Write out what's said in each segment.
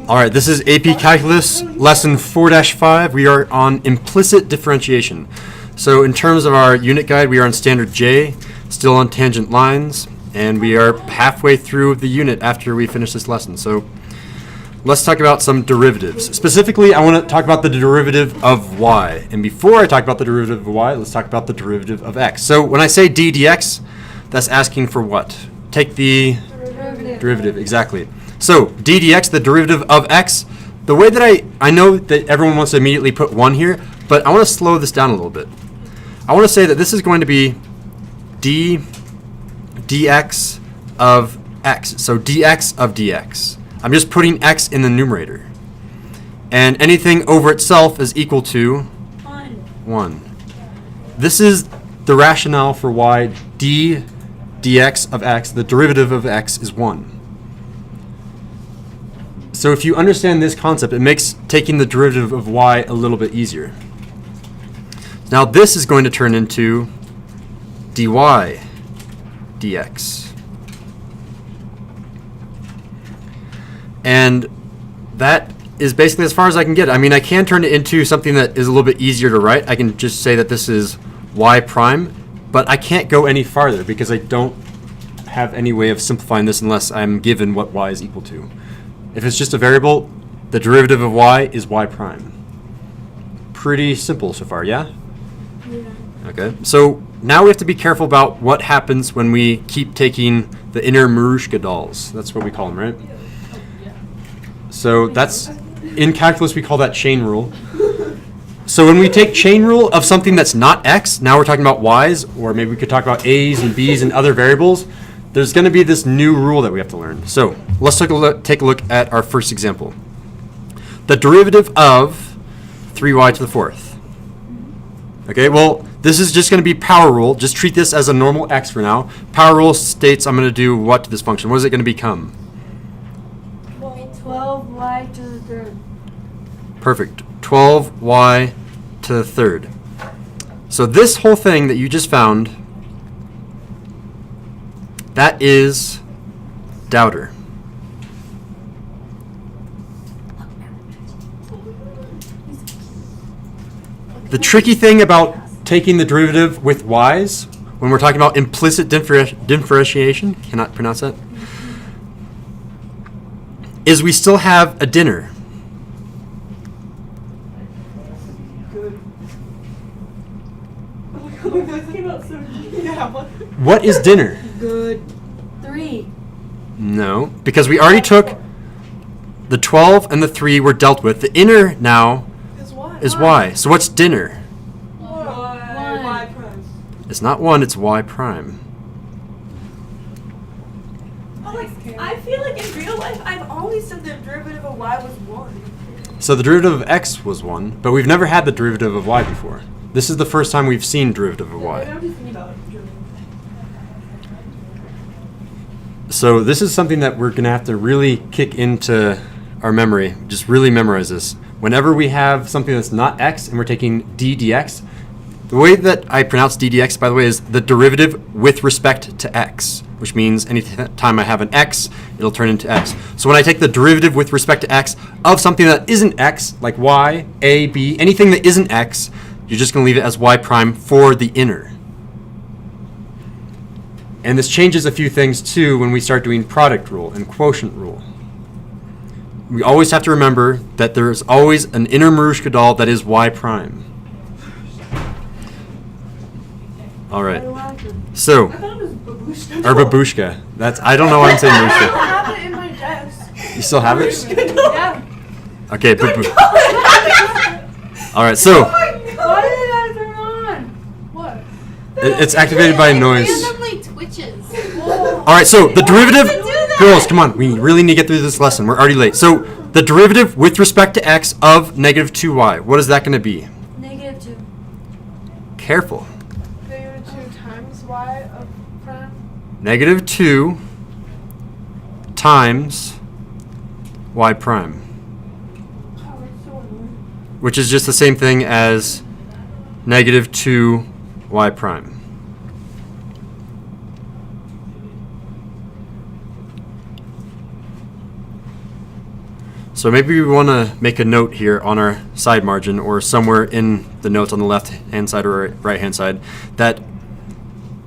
All right, this is AP Calculus, lesson 4-5. We are on implicit differentiation. So in terms of our unit guide, we are on standard J, still on tangent lines, and we are halfway through the unit after we finish this lesson. So let's talk about some derivatives. Specifically, I want to talk about the derivative of y. And before I talk about the derivative of y, let's talk about the derivative of x. So when I say d dx, that's asking for what? Take the derivative, exactly. So d dx, the derivative of x, the way that I know that everyone wants to immediately put 1 here, but I want to slow this down a little bit. I want to say that this is going to be d dx of x. So dx of dx. I'm just putting x in the numerator. And anything over itself is equal to 1. This is the rationale for why d dx of x, the derivative of x, is 1. So if you understand this concept, it makes taking the derivative of y a little bit easier. Now this is going to turn into dy dx. And that is basically as far as I can get. I mean, I can turn it into something that is a little bit easier to write. I can just say that this is y prime, but I can't go any farther because I don't have any way of simplifying this unless I'm given what y is equal to. If it's just a variable, the derivative of y is y prime. Pretty simple so far, yeah? Yeah. Okay, so now we have to be careful about what happens when we keep taking the inner Marushka dolls. That's what we call them, right? So that's, in calculus we call that chain rule. So when we take chain rule of something that's not x, now we're talking about y's, or maybe we could talk about a's and b's and other variables, there's going to be this new rule that we have to learn. So let's take a look at our first example. The derivative of 3y to the 4th. Okay, well, this is just going to be power rule. Just treat this as a normal x for now. Power rule states I'm going to do what to this function? What is it going to become? 12y to the 3rd. Perfect. 12y to the 3rd. So this whole thing that you just found, that is Dowder. The tricky thing about taking the derivative with y's, when we're talking about implicit differentiation, cannot pronounce that, is we still have a dinner. What is dinner? Good. 3. No, because we already took the 12 and the 3 were dealt with. The inner now is y. So what's dinner? Y prime. It's not 1, it's y prime. I feel like in real life, I've always said the derivative of y was 1. So the derivative of x was 1, but we've never had the derivative of y before. This is the first time we've seen derivative of y. So this is something that we're going to have to really kick into our memory. Just really memorize this. Whenever we have something that's not x and we're taking d dx, the way that I pronounce d dx, by the way, is the derivative with respect to x, which means any time I have an x, it'll turn into x. So when I take the derivative with respect to x of something that isn't x, like y, a, b, anything that isn't x, you're just going to leave it as y prime for the inner. And this changes a few things too when we start doing product rule and quotient rule. We always have to remember that there's always an inner Marushka doll that is y prime. All right. So, or babushka. That's, I don't know why I'm saying I Marushka. have it in my desk. You still have it? Yeah. Okay, all right, so Why did I turn on? What? it's activated by a noise. Randomly twitches. All right, so the derivative, girls, come on, we really need to get through this lesson. We're already late. So the derivative with respect to x of negative 2y, what is that going to be? Negative 2. Careful. Negative 2 times y of prime. Negative 2 times y prime, Oh, that's so annoying. which is just the same thing as negative 2y prime. So maybe we want to make a note here on our side margin or somewhere in the notes on the left hand side or right hand side that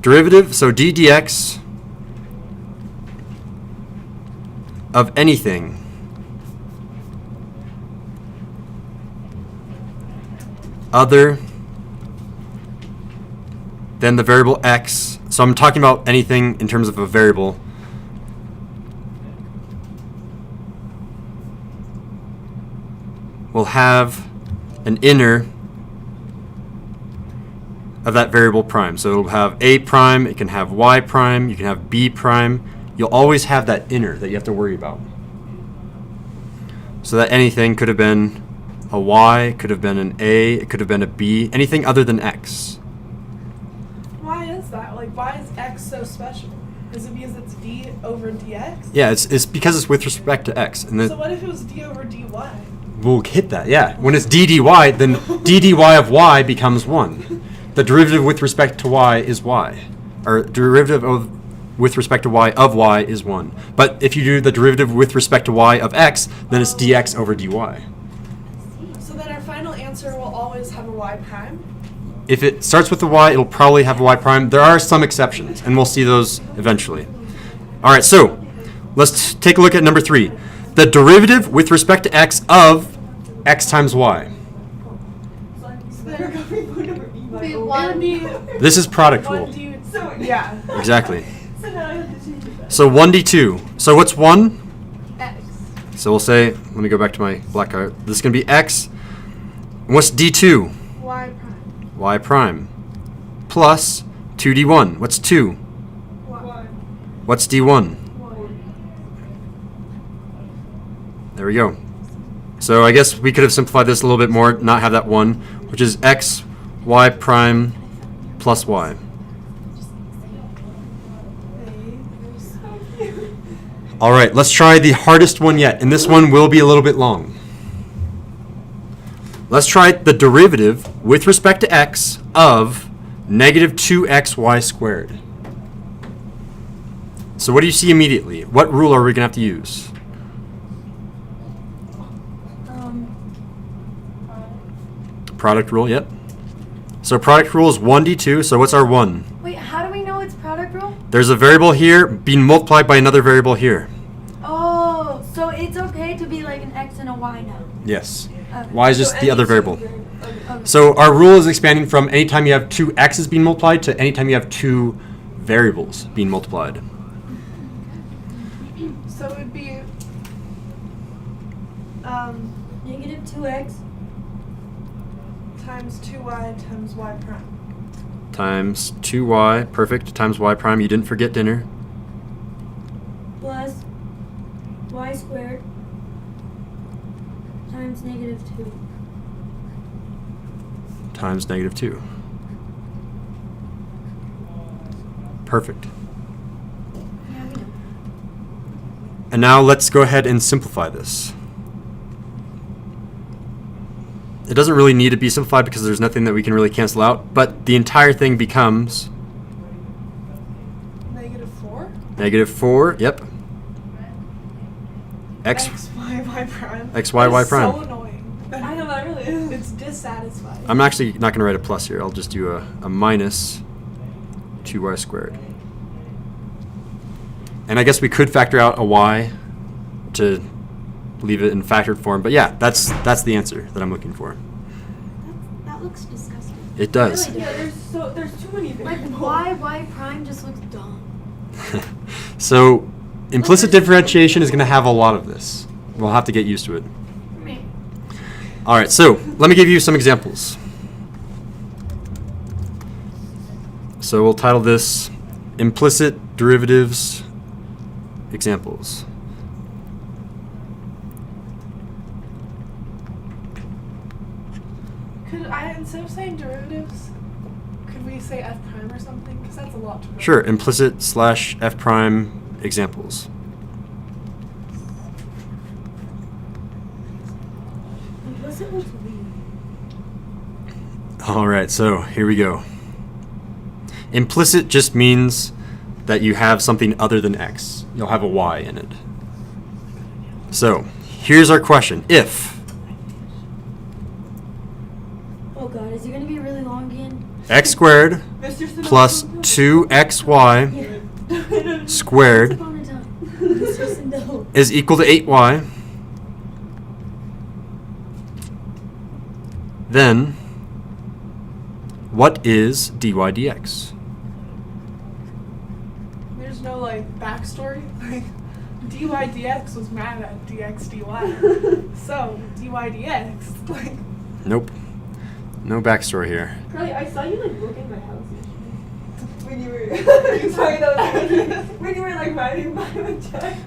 derivative, so d dx of anything other than the variable x, so I'm talking about anything in terms of a variable, will have an inner of that variable prime. So it'll have a prime, it can have y prime, you can have b prime. You'll always have that inner that you have to worry about. So that anything could have been a y, could have been an a, it could have been a b, anything other than x. Why is that? Like, why is x so special? Is it because it's d over dx? Yeah, it's because it's with respect to x. And then So what if it was d over dy? we'll hit that, yeah. When it's d dy, then d dy of y becomes 1. The derivative with respect to y is y. Or derivative of with respect to y of y is 1. But if you do the derivative with respect to y of x, then it's dx over dy. So then our final answer will always have a y prime? If it starts with a y, it'll probably have a y prime. There are some exceptions, and we'll see those eventually. All right, so let's take a look at number 3. The derivative with respect to x of x times y. It would be This is product rule. 1d. So yeah. Exactly. So now I have to change that. So 1d2. So what's 1? X. So we'll say, let me go back to my black card. This is going to be x. And what's d2? Y prime. Y prime. Plus 2d1. What's 2? Y. What's d1? Y. There we go. So I guess we could have simplified this a little bit more, not have that 1, which is x, y prime, plus y. All right, let's try the hardest one yet, and this one will be a little bit long. Let's try the derivative with respect to x of negative 2xy squared. So what do you see immediately? What rule are we going to have to use? Product rule, yep. So product rule is 1d2, so what's our 1? Wait, how do we know it's product rule? There's a variable here being multiplied by another variable here. Oh, so it's okay to be like an x and a y now. Yes. Okay. Y is just So the other any variable. two Okay. So our rule is expanding from anytime you have two x's being multiplied to anytime you have two variables being multiplied. So it would be Negative 2x. times 2y times y prime. Times 2y, perfect, times y prime. You didn't forget dinner. Plus y squared times negative 2. Times negative 2. Perfect. Yeah, we know. And now let's go ahead and simplify this. It doesn't really need to be simplified because there's nothing that we can really cancel out, but the entire thing becomes Negative 4? negative 4, yep. X, y prime. X, Y, That Y is prime. So annoying. I know that really is. It's dissatisfying. I'm actually not going to write a plus here. I'll just do a minus 2y squared. And I guess we could factor out a y to leave it in factored form. But yeah, that's the answer that I'm looking for. That looks disgusting. It does. Really? Yeah, there's too many Like variables. y prime just looks dumb. So implicit differentiation is going to have a lot of this. We'll have to get used to it. Me. All right, so let me give you some examples. So we'll title this Implicit Derivatives Examples. Could I, instead of saying derivatives, could we say f prime or something? Because that's a lot to remember. Sure, implicit / f prime examples. Implicit looks weird. All right, so here we go. Implicit just means that you have something other than x. You'll have a y in it. So here's our question. If Oh god, is it gonna be really long again? x squared Mr. Sinoa. plus 2xy squared Upon a time. Mr. Sindel. is equal to 8y, then what is dy dx? There's no like backstory. Like dy dx was mad at dx dy. So dy dx like. Nope. No backstory here. Carly, I saw you like look in my house when you were when you were like riding by the check.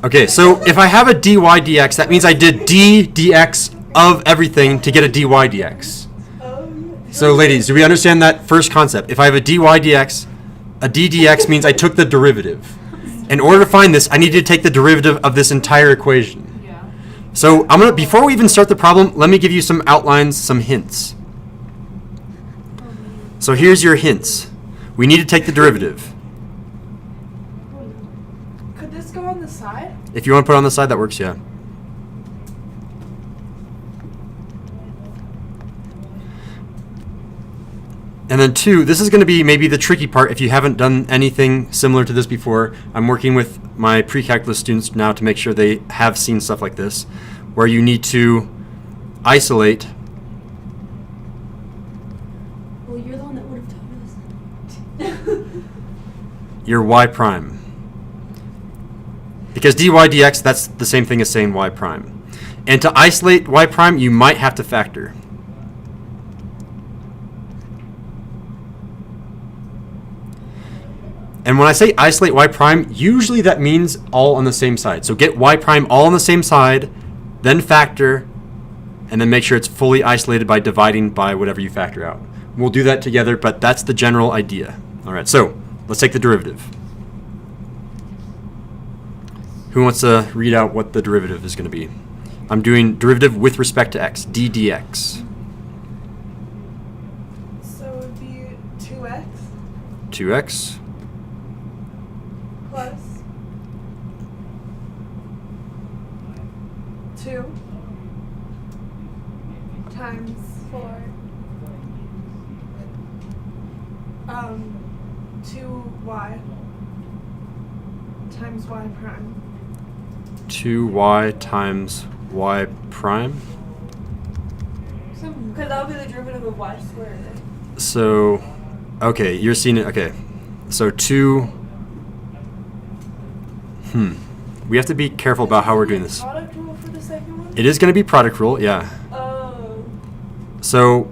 Okay, so if I have a dy dx, that means I did d dx of everything to get a dy dx. Oh yeah. So ladies, do we understand that first concept? If I have a dy dx, a d dx means I took the derivative. In order to find this, I need to take the derivative of this entire equation. Yeah. So before we even start the problem, let me give you some outlines, some hints. So here's your hints. We need to take the derivative. Could this go on the side? If you want to put it on the side, that works, yeah. And then 2, this is going to be maybe the tricky part if you haven't done anything similar to this before. I'm working with my pre-calculus students now to make sure they have seen stuff like this, where you need to isolate Well, you're the one that would have taught us. your y prime. Because dy dx, that's the same thing as saying y prime. And to isolate y prime, you might have to factor. And when I say isolate y prime, usually that means all on the same side. So get y prime all on the same side, then factor, and then make sure it's fully isolated by dividing by whatever you factor out. We'll do that together, but that's the general idea. All right, so let's take the derivative. Who wants to read out what the derivative is going to be? I'm doing derivative with respect to x, d dx. So it would be 2x 2x plus 2 times 4 2y times y prime. 2y times y prime. Because that would be the derivative of y squared. Right? So, okay, you're seeing it. Okay, so 2. We have to be careful about how we're doing this. Product rule for the second one? It is going to be product rule, yeah. Oh. So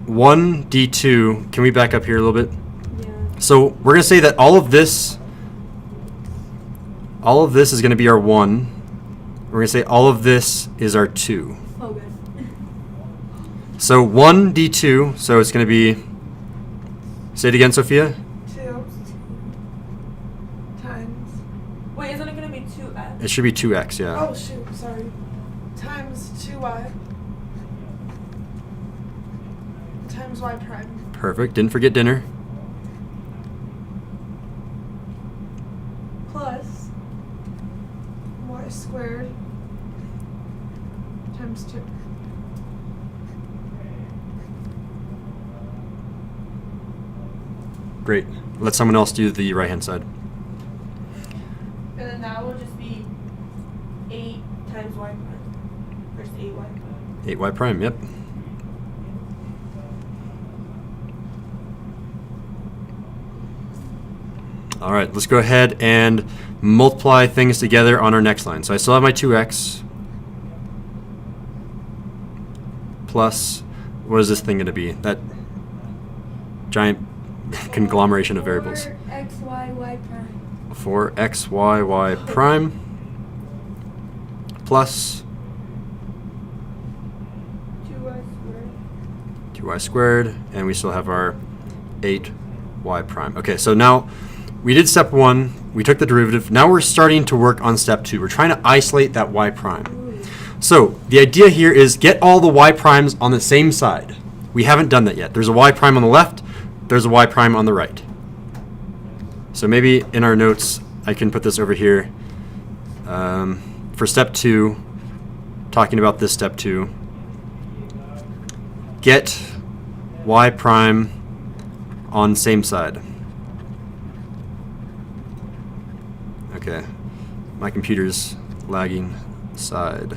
1 d2. Can we back up here a little bit? Yeah. So we're going to say that all of this is going to be our 1. We're going to say all of this is our 2. Oh, good. So 1 d2, so it's going to be, say it again, Sophia. 2 times. Wait, isn't it gonna be 2x? It should be 2x, yeah. Oh shoot, sorry. Times 2y times y prime. Perfect. Didn't forget dinner. Plus y squared times 2. Great. Let someone else do the right-hand side. And then that will just be 8 times y prime. Versus 8y prime. 8y prime, yep. All right, let's go ahead and multiply things together on our next line. So I still have my 2x plus, what is this thing going to be? That giant conglomeration of variables. 4xy y prime. 4xy y prime plus 2y squared. 2y squared, and we still have our 8y prime. Okay, so now we did step 1, we took the derivative. Now we're starting to work on step 2. We're trying to isolate that y prime. So the idea here is get all the y primes on the same side. We haven't done that yet. There's a y prime on the left, there's a y prime on the right. So maybe in our notes, I can put this over here. for step 2, talking about this step 2, get y prime on same side. Okay, my computer's lagging side.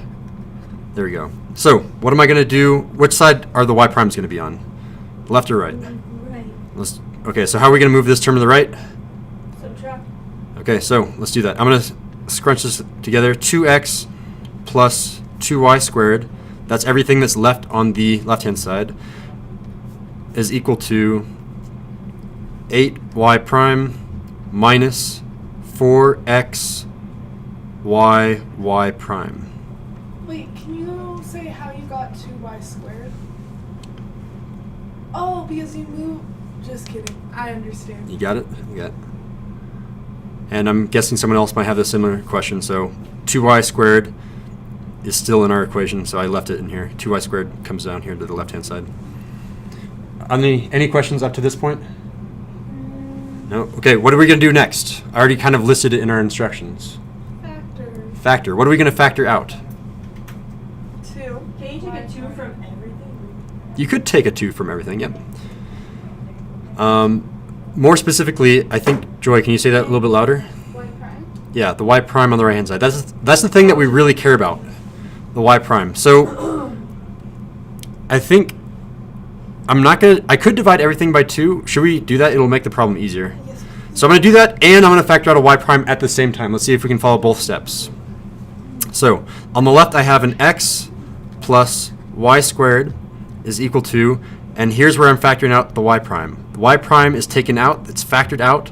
There we go. So, what am I going to do? Which side are the y primes going to be on? Left or right? Right. Okay, so how are we going to move this term to the right? Subtract. Okay, so let's do that. I'm going to scrunch this together. 2x plus 2y squared, that's everything that's left on the left-hand side, is equal to 8y prime minus 4x y prime. Wait, can you say how you got 2y squared? Oh, because you moved. Just kidding. I understand. You got it? You got it. And I'm guessing someone else might have a similar question. So 2y squared is still in our equation, so I left it in here. 2y squared comes down here to the left-hand side. Any questions up to this point? No? Okay, what are we going to do next? I already kind of listed it in our instructions. Factor. Factor. What are we going to factor out? 2. Can you take a 2 from everything? You could take a 2 from everything, yep. More specifically, I think, Joy, can you say that a little bit louder? Y prime. Yeah, the y prime on the right-hand side. That's the thing that we really care about, the y prime. So I think I could divide everything by 2. Should we do that? It'll make the problem easier. Yes. So I'm going to do that, and I'm going to factor out a y prime at the same time. Let's see if we can follow both steps. So on the left, I have an x plus y squared is equal to, and here's where I'm factoring out the y prime. The y prime is taken out, it's factored out,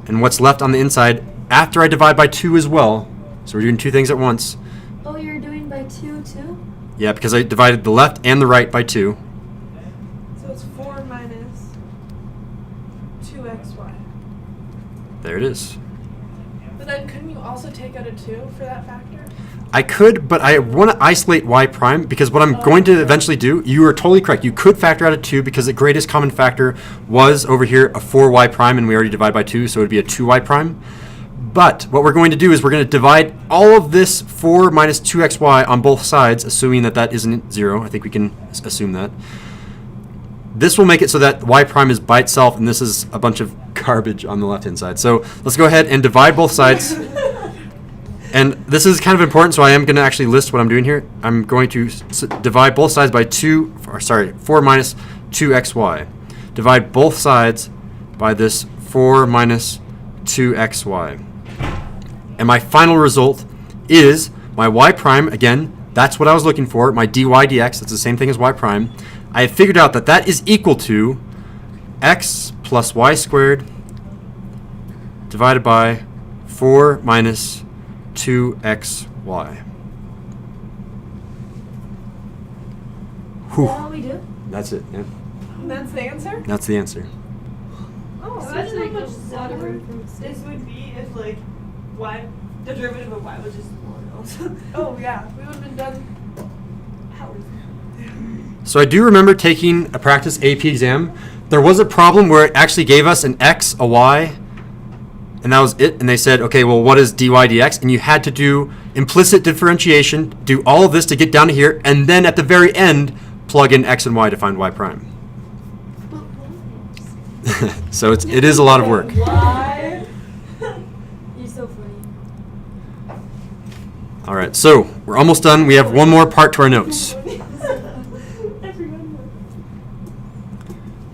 and what's left on the inside after I divide by 2 as well, so we're doing 2 things at once. Oh, you're doing by 2 too? Yeah, because I divided the left and the right by 2. So it's 4 minus 2xy. There it is. But then couldn't you also take out a 2 for that factor? I could, but I want to isolate y prime because what I'm going to eventually do, you are totally correct. You could factor out a 2 because the greatest common factor was over here a 4y prime, and we already divide by 2, so it would be a 2y prime. But what we're going to do is we're going to divide all of this 4 minus 2xy on both sides, assuming that that isn't 0. I think we can assume that. This will make it so that y prime is by itself, and this is a bunch of garbage on the left-hand side. So let's go ahead and divide both sides. And this is kind of important, so I am going to actually list what I'm doing here. I'm going to divide both sides by 4 minus 2xy. Divide both sides by this 4 minus 2xy. And my final result is my y prime, again, that's what I was looking for, my dy dx, that's the same thing as y prime. I have figured out that that is equal to x plus y squared divided by 4 minus 2xy. Is that all we do? That's it. Yeah. That's the answer? That's the answer. Oh, so Imagine how like much a lot of simpler room for mistake. this would be if like the derivative of y was just 1 oh yeah, we would have been done. hours. So I do remember taking a practice AP exam. There was a problem where it actually gave us an x, a y, and that was it. And they said, okay, well, what is dy dx? And you had to do implicit differentiation, do all of this to get down to here, and then at the very end, plug in x and y to find y prime. So it is a lot of work. Why? You're so funny. All right, so we're almost done. We have one more part to our notes.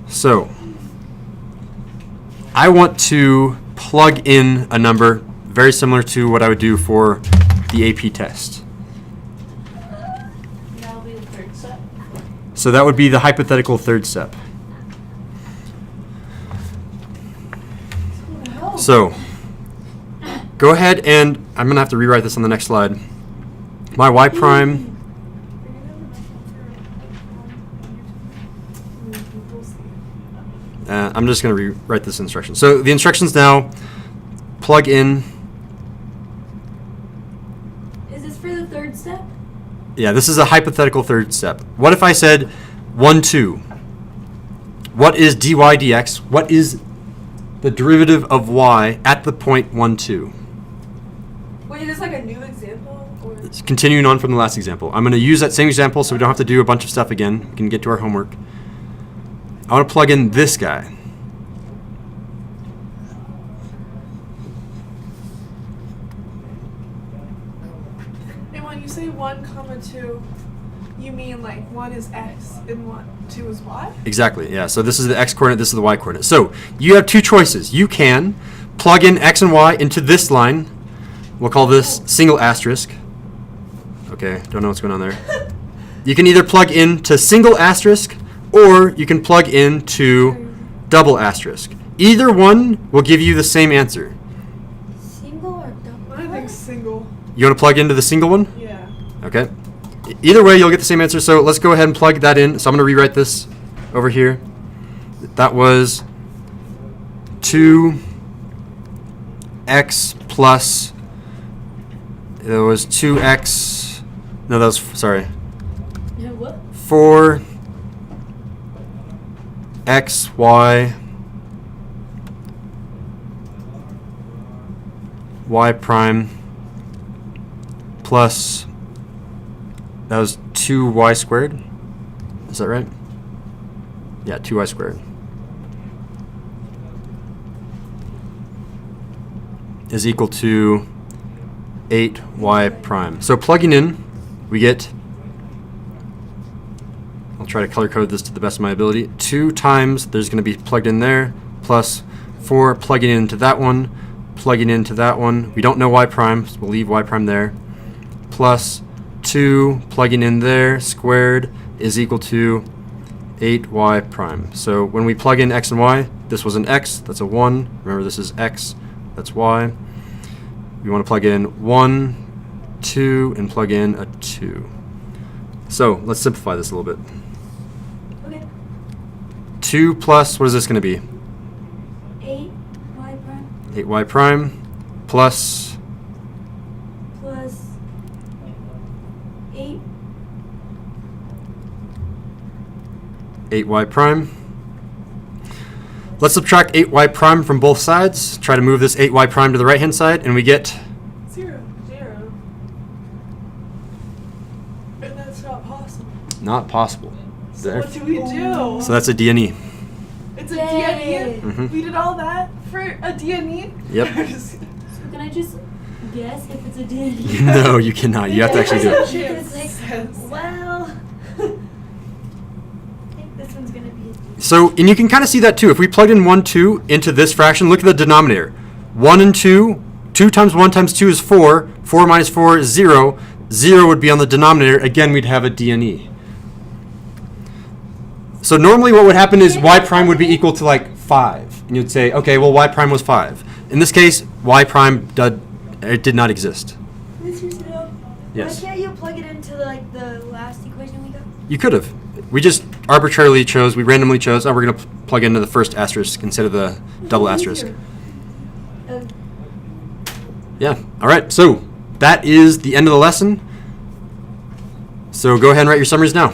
So I want to plug in a number very similar to what I would do for the AP test. That'll be the third step. So that would be the hypothetical third step. So go ahead and I'm going to have to rewrite this on the next slide. My y prime, I'm just going to rewrite this instruction. So the instructions now, plug in. Is this for the third step? Yeah, this is a hypothetical third step. What if I said 1, 2? What is dy dx? What is the derivative of y at the point 1, 2? Wait, is this like a new example? continuing on from the last example. I'm going to use that same example so we don't have to do a bunch of stuff again. We can get to our homework. I want to plug in this guy. And when you say 1, 2, you mean like 1 is x and 2 is y? Exactly, yeah. So this is the x coordinate, this is the y coordinate. So you have two choices. You can plug in x and y into this line. We'll call this single asterisk. Okay, don't know what's going on there. You can either plug into single asterisk or you can plug into double asterisk. Either one will give you the same answer. Single or double? I think single. You want to plug into the single one? Yeah. Okay. Either way, you'll get the same answer. So let's go ahead and plug that in. So I'm going to rewrite this over here. That was 2x plus, it was 2x, no, that was, sorry, Yeah, what? 4xy y prime plus, that was 2y squared. Is that right? Yeah, 2y squared. Is equal to 8y prime. So plugging in, we get, I'll try to color code this to the best of my ability, 2 times, there's going to be plugged in there, plus 4 plugging into that one, plugging into that one. We don't know y prime, so we'll leave y prime there, plus 2 plugging in there squared is equal to 8y prime. So when we plug in x and y, this was an x, that's a 1. Remember, this is x, that's y. We want to plug in 1, 2, and plug in a 2. So let's simplify this a little bit. Okay. 2 plus, what is this going to be? 8y prime 8y prime plus plus 8. 8y prime. Let's subtract 8y prime from both sides. Try to move this 8y prime to the right-hand side, and we get 0. And that's not possible. not possible. So There. what do we do? So that's a D&E. It's a Yay. D&E? Mhm. We did all that for a D&E? Yep. So can I just guess if it's a D&D? No, you cannot. You have to actually do it. Because, like, well, I think this one's gonna be. So, and you can kind of see that too. If we plug in 1, 2 into this fraction, look at the denominator. 1 and 2, 2 times 1 times 2 is 4. 4 minus 4 is 0. 0 would be on the denominator. Again, we'd have a D&E. So normally what would happen is y prime would be equal to like 5. And you'd say, okay, well y prime was 5. In this case, y prime did not exist. Mr. Snow, Yes. why can't you plug it into like the last equation we got? You could have. We just arbitrarily chose, we randomly chose, oh, we're going to plug into the first asterisk instead of the double asterisk. Uh, Yeah. All right. So that is the end of the lesson. So go ahead and write your summaries now.